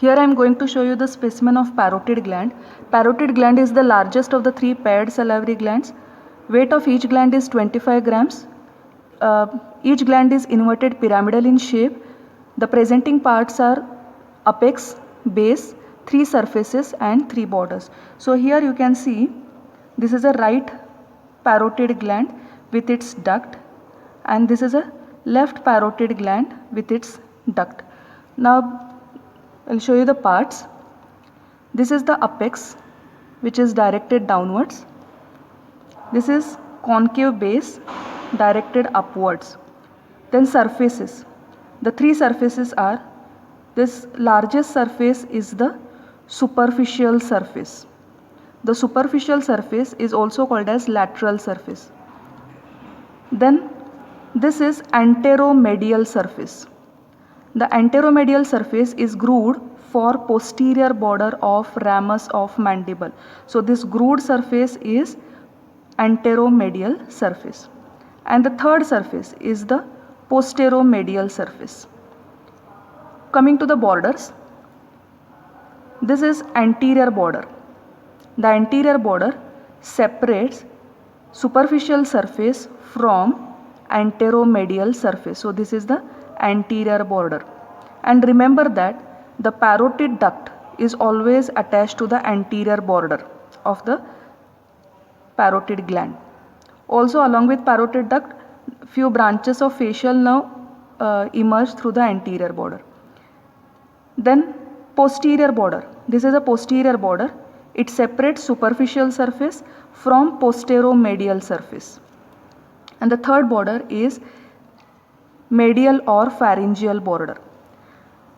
Here I am going to show you the specimen of parotid gland. Parotid gland is the largest of the three paired salivary glands. Weight of each gland is 25 grams. Each gland is inverted pyramidal in shape. The presenting parts are apex, base, 3 surfaces and 3 borders. So here you can see this is a right parotid gland with its duct, and this is a left parotid gland with its duct. Now I'll show you the parts. This is the apex, which is directed downwards. This is concave base directed upwards. Then surfaces. The 3 surfaces are, this largest surface is the superficial surface. The superficial surface is also called as lateral surface. Then this is anteromedial surface. The anteromedial surface is grooved for posterior border of ramus of mandible. So this grooved surface is anteromedial surface. And the third surface is the posteromedial surface. Coming to the borders, this is anterior border. The anterior border separates superficial surface from anteromedial surface. So this is the anterior border. And remember that the parotid duct is always attached to the anterior border of the parotid gland. Also, along with parotid duct, few branches of facial nerve emerge through the anterior border. Then posterior border. This is a posterior border. It separates superficial surface from posteromedial surface. And the third border is medial or pharyngeal border.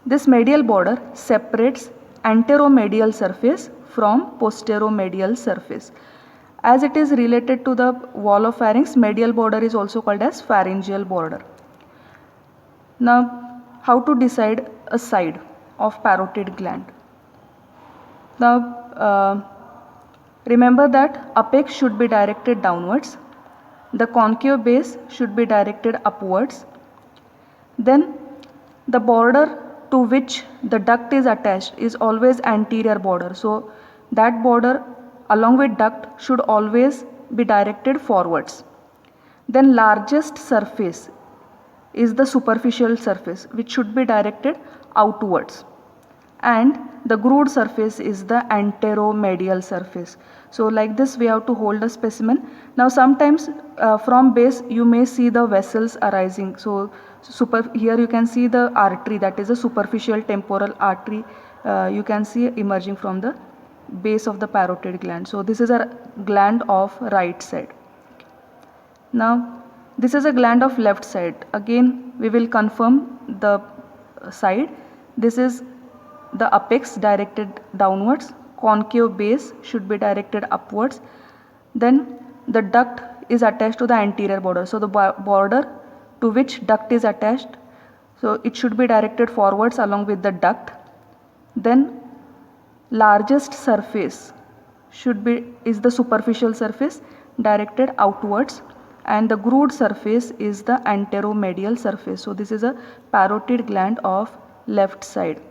This medial border separates anteromedial surface from posteromedial surface. As it is related to the wall of pharynx, medial border is also called as pharyngeal border. Now, how to decide a side of parotid gland? Now, remember that apex should be directed downwards. The concave base should be directed upwards. Then the border to which the duct is attached is always anterior border. So that border along with duct should always be directed forwards. Then largest surface is the superficial surface, which should be directed outwards. And the grooved surface is the anteromedial surface. So like this we have to hold a specimen. Now sometimes from base you may see the vessels arising. So here you can see the artery, that is a superficial temporal artery you can see emerging from the base of the parotid gland. So this is a gland of right side. Now this is a gland of left side. Again we will confirm the side. This is the apex directed downwards, concave base should be directed upwards. Then the duct is attached to the anterior border. So the border to which duct is attached, so it should be directed forwards along with the duct. Then largest surface is the superficial surface directed outwards, and the grooved surface is the anteromedial surface. So this is a parotid gland of left side.